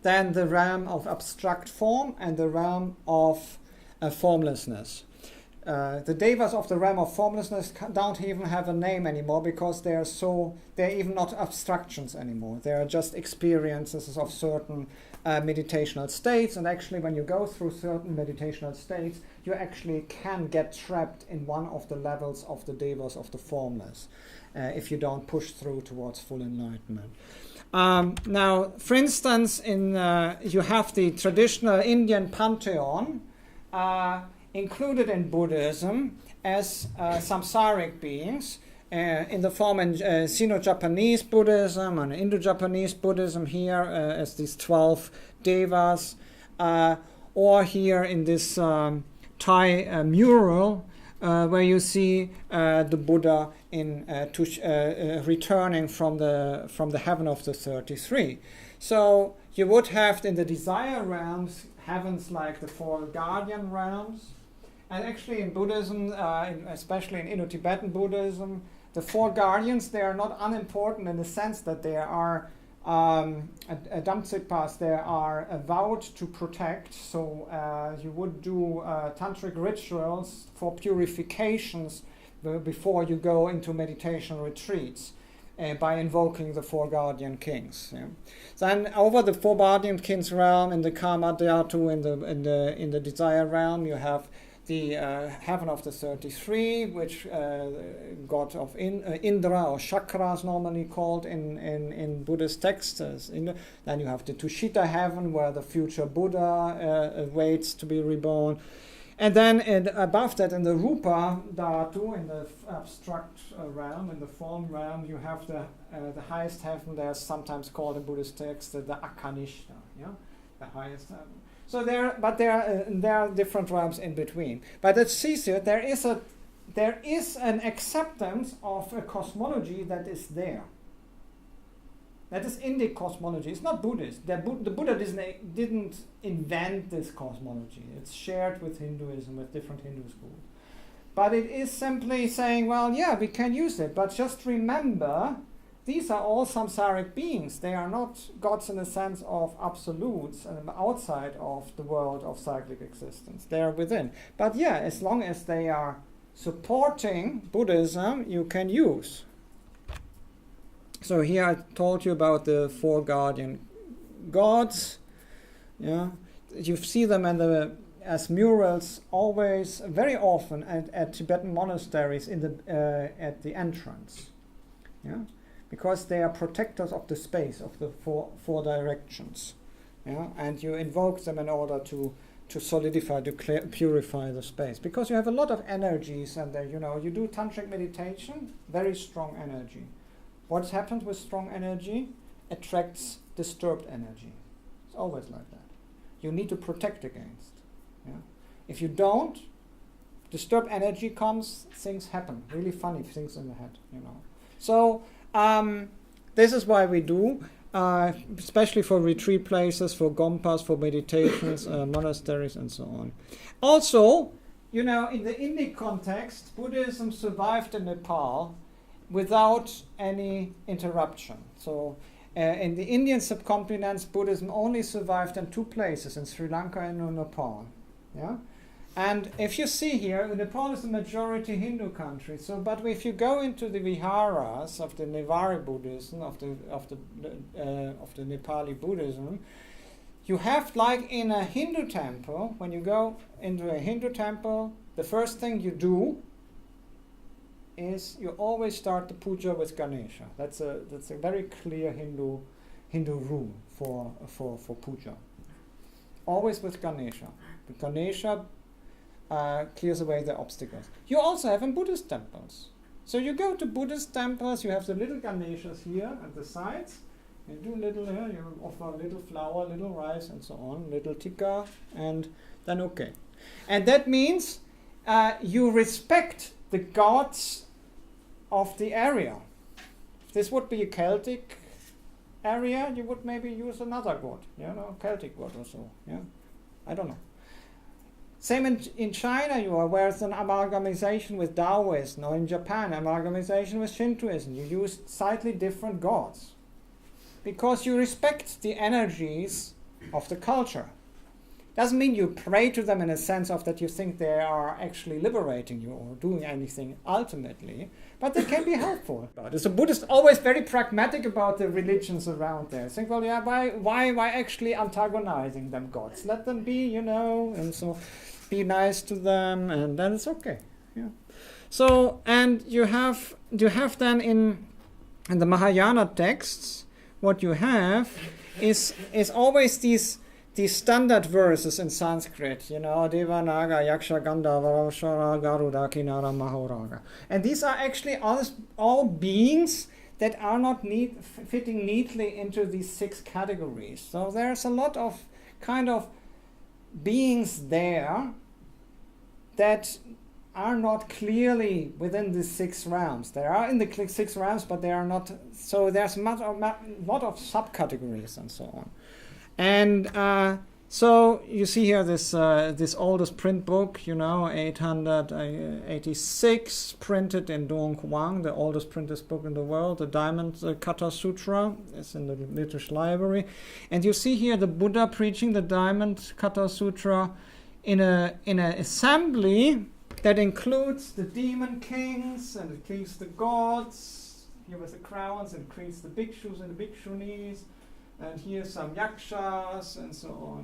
then the realm of abstract form, and the realm of formlessness. The Devas of the realm of formlessness don't even have a name anymore because they're even not abstractions anymore. They are just experiences of certain meditational states, and actually when you go through certain meditational states, you actually can get trapped in one of the levels of the Devas of the formless if you don't push through towards full enlightenment. Now, for instance, you have the traditional Indian pantheon included in Buddhism as samsaric beings in the form in Sino-Japanese Buddhism and Indo-Japanese Buddhism here as these 12 Devas, or here in this Thai mural where you see the Buddha returning from the heaven of the 33. So you would have in the desire realms heavens like the four guardian realms. And actually in Buddhism, especially in Indo-Tibetan Buddhism, the four guardians, they are not unimportant in the sense that they are Damtsipas, they are vowed to protect. So you would do tantric rituals for purifications before you go into meditation retreats by invoking the four guardian kings. Yeah. Then over the four guardian kings realm in the Kama Dhatu, in the desire realm, you have the heaven of the 33, which god of Indra or chakras normally called in Buddhist texts. Then you have the Tushita heaven where the future Buddha waits to be reborn. And then above that in the Rupa Dhatu, in the abstract realm, in the form realm, you have the highest heaven. There's sometimes called in Buddhist texts the Akanishta, the highest heaven. So there are different realms in between. But at CISIR, there is an acceptance of a cosmology that is there. That is Indic cosmology. It's not Buddhist. The Buddha didn't invent this cosmology. It's shared with Hinduism, with different Hindu schools. But it is simply saying, well, yeah, we can use it, but just remember, these are all samsaric beings. They are not gods in the sense of absolutes and outside of the world of cyclic existence. They are within. But yeah, as long as they are supporting Buddhism, you can use. So here I told you about the 4 guardian gods. Yeah, you see them as murals always, very often, at Tibetan monasteries at the entrance. Yeah, because they are protectors of the space of the four directions. Yeah, and you invoke them in order to solidify, to purify the space, because you have a lot of energies, and you do tantric meditation, very strong energy. What happens with strong energy? Attracts disturbed energy. It's always like that. You need to protect against. Yeah? If you don't, disturbed energy comes, things happen, really funny things in the head. So this is why we do, especially for retreat places, for gompas, for meditations, monasteries, and so on. Also, in the Indic context, Buddhism survived in Nepal without any interruption. So in the Indian subcontinent, Buddhism only survived in 2 places, in Sri Lanka and in Nepal. Yeah? And if you see here, Nepal is a majority Hindu country. But if you go into the viharas of the Nevari Buddhism, of the Nepali Buddhism, you have, like in a Hindu temple, when you go into a Hindu temple, the first thing you do is you always start the puja with Ganesha. That's a very clear Hindu rule for puja. Always with Ganesha. The Ganesha clears away the obstacles. You also have in Buddhist temples. So you go to Buddhist temples, you have the little Ganeshas here at the sides. You do you offer a little flower, little rice, and so on, little tikka, and then okay. And that means you respect the gods of the area. If this would be a Celtic area, you would maybe use another god, Celtic god or so. Yeah, I don't know. Same in China, you are where it's an amalgamation with Taoism, or in Japan, amalgamation with Shintoism. You use slightly different gods because you respect the energies of the culture. Doesn't mean you pray to them in a sense of that you think they are actually liberating you or doing anything ultimately, but they can be helpful. As a Buddhist, always very pragmatic about the religions around there. Think, well, yeah, why actually antagonizing them gods? Let them be, and so be nice to them, and then it's okay. Yeah. So, and you have then in the Mahayana texts, what you have is always these standard verses in Sanskrit, Devanaga, Yaksha, Gandharva, Shara, Garuda, Kinara, Mahoraga. And these are actually all beings that are not fitting neatly into these 6 categories. So there's a lot of kind of beings there that are not clearly within the 6 realms. They are in the 6 realms, but they are not. So there's a lot of subcategories and so on. And so you see here this oldest print book, 886, printed in Duong Quang, the oldest printed book in the world, the Diamond Kata Sutra. It's in the British Library. And you see here the Buddha preaching the Diamond Kata Sutra in an assembly that includes the demon kings, and it includes the gods, here with the crowns, and includes the bhikshus and the bhikshunis, and here's some yakshas and so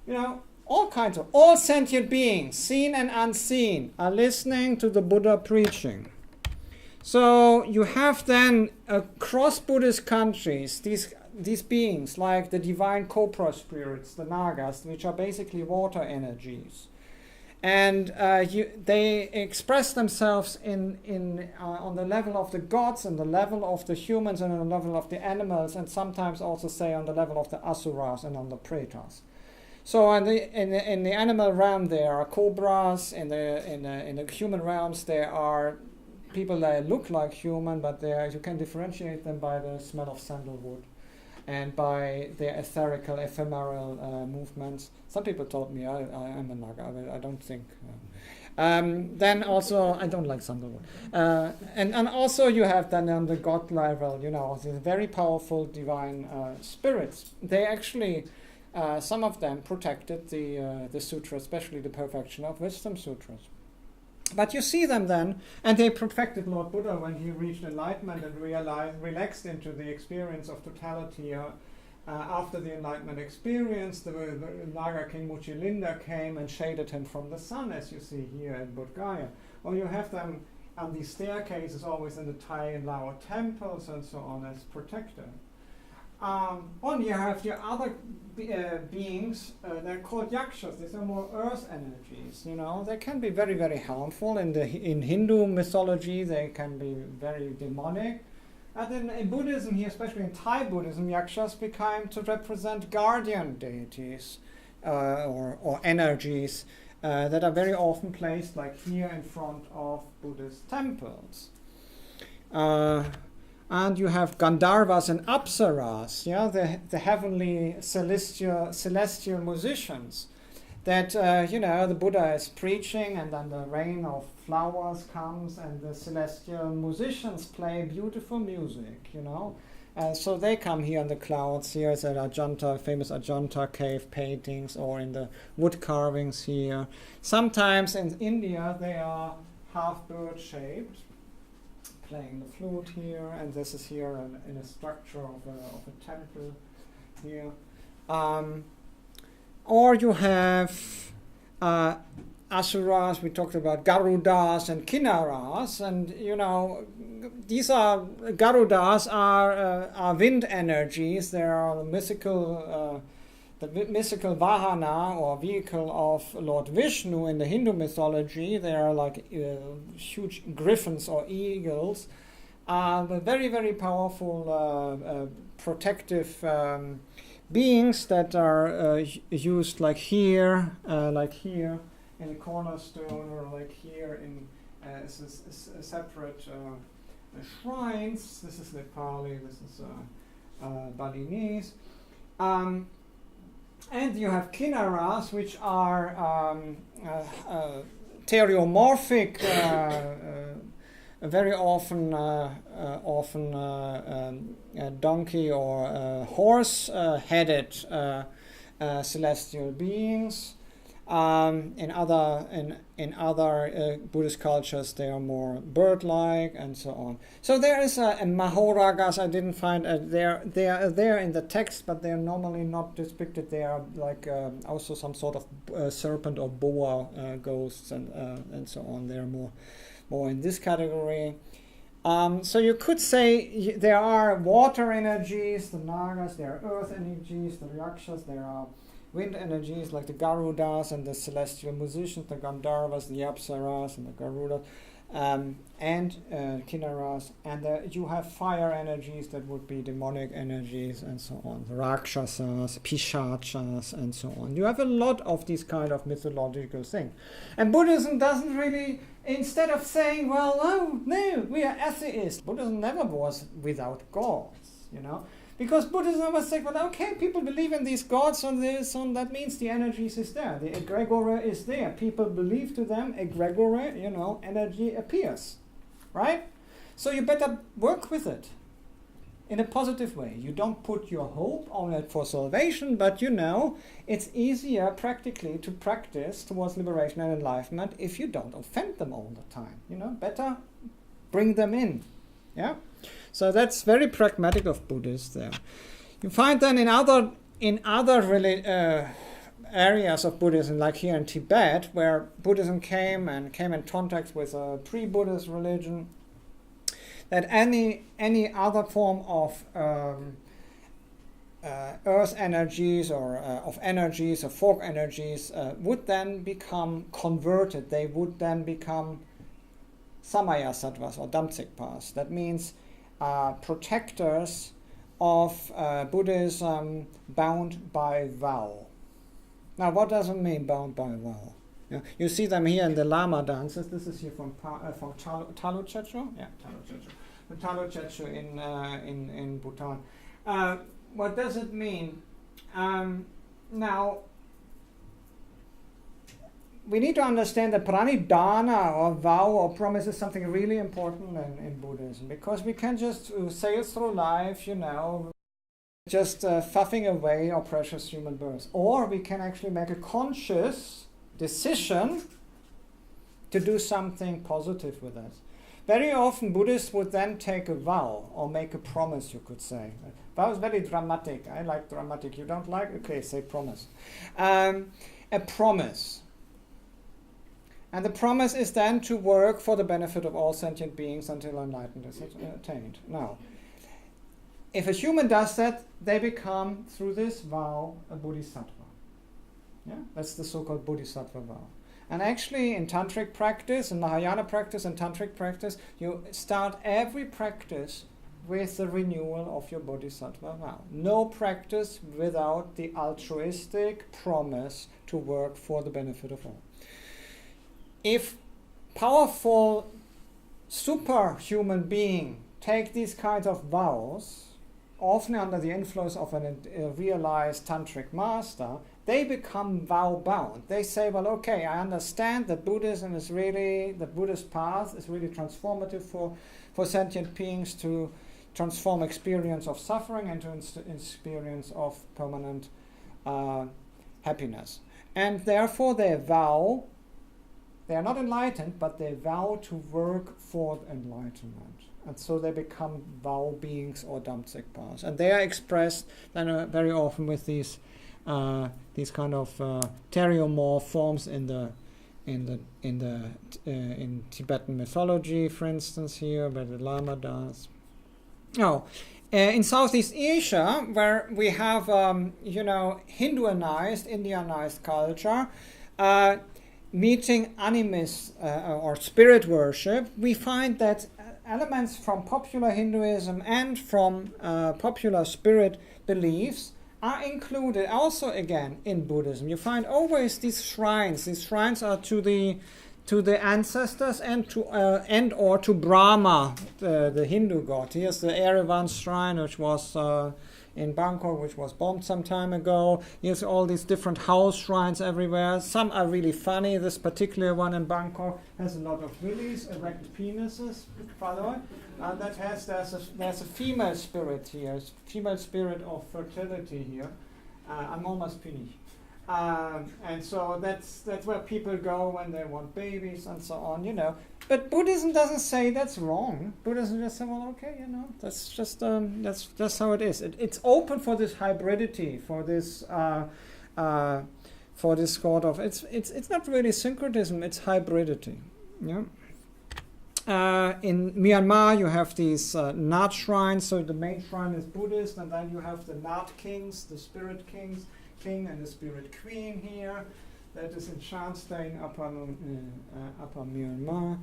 on. All sentient beings, seen and unseen, are listening to the Buddha preaching. So you have then across Buddhist countries these beings like the divine cobra spirits, the nagas, which are basically water energies. And they express themselves on the level of the gods, and the level of the humans, and on the level of the animals, and sometimes also say on the level of the asuras and on the pretas. So in the animal realm there are cobras. In the human realms there are people that look like human, but you can differentiate them by the smell of sandalwood and by their ephemeral movements. Some people told me I'm a naga, but I don't think. Then also, I don't like sandalwood. And also you have then on the God level, you know, these very powerful divine spirits. They actually, some of them protected the sutra, especially the Perfection of Wisdom sutras. But you see them then, and they perfected Lord Buddha when he reached enlightenment and relaxed into the experience of totality. After the enlightenment experience, the Naga King Muchilinda came and shaded him from the sun, as you see here in Bodh Gaya. Or you have them on these staircases, always in the Thai and Lao temples and so on, as protected. On you have your other beings, they're called yakshas. These are more earth energies, you know. They can be very, very harmful. In Hindu mythology, they can be very demonic. And in Buddhism here, especially in Thai Buddhism, yakshas became to represent guardian deities or energies that are very often placed, like here in front of Buddhist temples. And you have Gandharvas and Apsaras, yeah, the heavenly celestial musicians. That, you know, the Buddha is preaching and then the rain of flowers comes and the celestial musicians play beautiful music, you know. So they come here in the clouds. Here is at Ajanta, famous Ajanta cave paintings, or in the wood carvings here. Sometimes in India they are half bird shaped, playing the flute here, and this is here in a structure of a temple here. Or you have Asuras, we talked about Garudas and Kinnaras, and you know, these are, Garudas are wind energies. They are mythical, the mythical Vahana or vehicle of Lord Vishnu in the Hindu mythology. They are like huge griffins or eagles, very, very powerful protective beings that are used like here in the cornerstone, or like here in separate shrines. This is Nepali, this is Balinese. And you have Kinnaras, which are theriomorphic, very often donkey or horse-headed celestial beings. In other Buddhist cultures, they are more bird-like and so on. So there is a Mahoragas. I didn't find they are there in the text, but they are normally not depicted. They are like also some sort of serpent or boa ghosts and so on. They are more in this category. So you could say there are water energies, the Nagas. There are earth energies, the Yakshas. There are wind energies like the Garudas and the celestial musicians, the Gandharvas, the Apsaras and the Garudas, and Kinnaras. And you have fire energies that would be demonic energies and so on, the Rakshasas, Pishachas and so on. You have a lot of these kind of mythological things. And Buddhism doesn't really, instead of saying, well, no, we are atheists, Buddhism never was without gods, you know. Because Buddhism was saying, well, okay, people believe in these gods, and that means the energies is there. The egregore is there. People believe to them, egregore, you know, energy appears, right? So you better work with it in a positive way. You don't put your hope on it for salvation, but you know, it's easier practically to practice towards liberation and enlightenment if you don't offend them all the time. You know, better bring them in, yeah? So that's very pragmatic of Buddhists there. You find then in other areas of Buddhism, like here in Tibet, where Buddhism came in contact with a pre-Buddhist religion, that any other form of earth energies or of energies or folk energies would then become converted. They would then become Samaya Sattvas or Damtsikpas. That means protectors of Buddhism bound by vow. Now, what does it mean, bound by vow? Yeah. You see them here in the Lama dances. This is here from Taluchecho. Yeah, Taluchecho. The Taluchecho in Bhutan. What does it mean? Now, we need to understand that pranidhana, or vow or promise, is something really important in Buddhism, because we can just sail through life, just fuffing away our precious human birth. Or we can actually make a conscious decision to do something positive with it. Very often Buddhists would then take a vow or make a promise, you could say. Vow is very dramatic. I like dramatic. You don't like? Okay, say promise. A promise. And the promise is then to work for the benefit of all sentient beings until enlightenment is attained. Now, if a human does that, they become, through this vow, a bodhisattva. Yeah? That's the so-called bodhisattva vow. And actually, in tantric practice, in Mahayana practice and tantric practice, you start every practice with the renewal of your bodhisattva vow. No practice without the altruistic promise to work for the benefit of all. If powerful superhuman beings take these kinds of vows, often under the influence of a realized tantric master, they become vow-bound. They say, well, okay, I understand that Buddhism is really, the Buddhist path is really transformative for sentient beings to transform experience of suffering into experience of permanent happiness. And therefore they vow, they are not enlightened, but they vow to work for enlightenment. And so they become vow beings or Dhammsek. And they are expressed then very often with these kind of theriomorph forms in Tibetan mythology, for instance, here where the Lama does. Now, in Southeast Asia, where we have Hinduanized, Indianized culture, meeting animist or spirit worship, we find that elements from popular Hinduism and from popular spirit beliefs are included also again in Buddhism. You find always these shrines. These shrines are to the ancestors and or to Brahma, the Hindu god. Here's the Erevan shrine, which was in Bangkok, which was bombed some time ago. Here's all these different house shrines everywhere. Some are really funny. This particular one in Bangkok has a lot of willies, erect penises, by the way. There's a female spirit here, female spirit of fertility here. I'm almost finished. And so that's where people go when they want babies and so on, But Buddhism doesn't say that's wrong. Buddhism just says, well, okay, that's just that's how it is. It's open for this hybridity, for this sort of it's not really syncretism, it's hybridity. Yeah. In Myanmar, you have these Nat shrines. So the main shrine is Buddhist, and then you have the Nat kings, the spirit king and the spirit queen here. That is in Shanstein, upper Myanmar.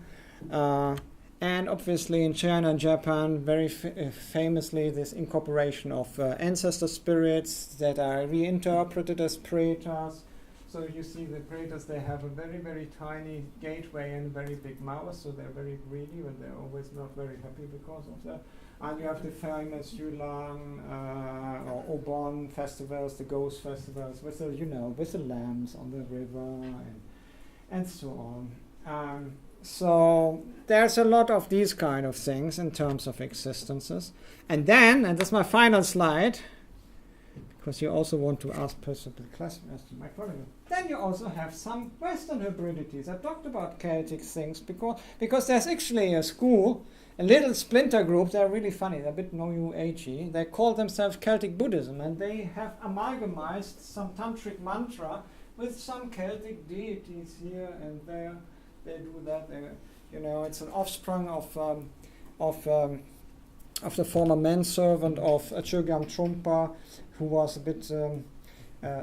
And obviously in China and Japan, very famously, this incorporation of ancestor spirits that are reinterpreted as pretas. So you see the pretas, they have a very, very tiny gateway and a very big mouth, so they're very greedy, and they're always not very happy because of that. And you have the famous Yulang or Obon festivals, the ghost festivals, with the with the lambs on the river and so on. So there's a lot of these kind of things in terms of existences. And then, and that's my final slide, because you also want to ask personal questions to my colleague. Then you also have some Western hybridities. I talked about Celtic things because there's actually a school, a little splinter group. They're really funny. They're a bit new agey. They call themselves Celtic Buddhism, and they have amalgamized some tantric mantra with some Celtic deities here and there. They do that. It's an offspring of the former manservant of Chogyam Trungpa, who was a bit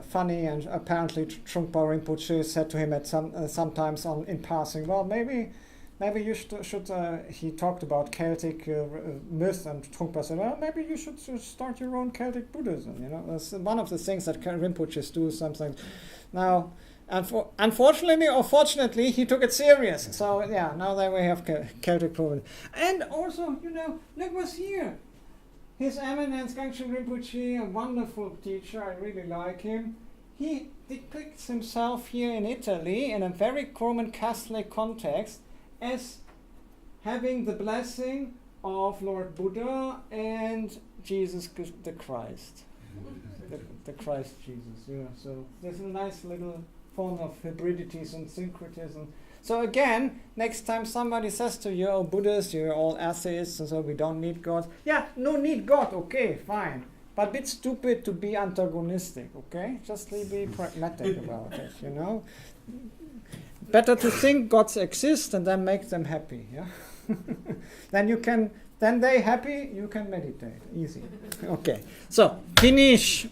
funny, and apparently Trungpa Rinpoche said to him sometimes in passing, well, maybe you should he talked about Celtic myth, and Trungpa said, well, maybe you should start your own Celtic Buddhism. That's one of the things that Rinpoches do sometimes. Now, unfortunately or fortunately, he took it serious. So yeah, now that we have Celtic Buddhism. And also, look what's here. His Eminence Gangchen Rinpoche, a wonderful teacher, I really like him. he depicts himself here in Italy in a very Roman Catholic context as having the blessing of Lord Buddha and Jesus the Christ. The Christ Jesus, yeah. So there's a nice little form of hybridities and syncretism. So again, next time somebody says to you, oh, Buddhists, you're all atheists, and so we don't need God. Yeah, no need God, okay, fine. But a bit stupid to be antagonistic, okay? Just be pragmatic about it, you know? Better to think gods exist and then make them happy, yeah? then they happy, you can meditate, easy. Okay, so finish.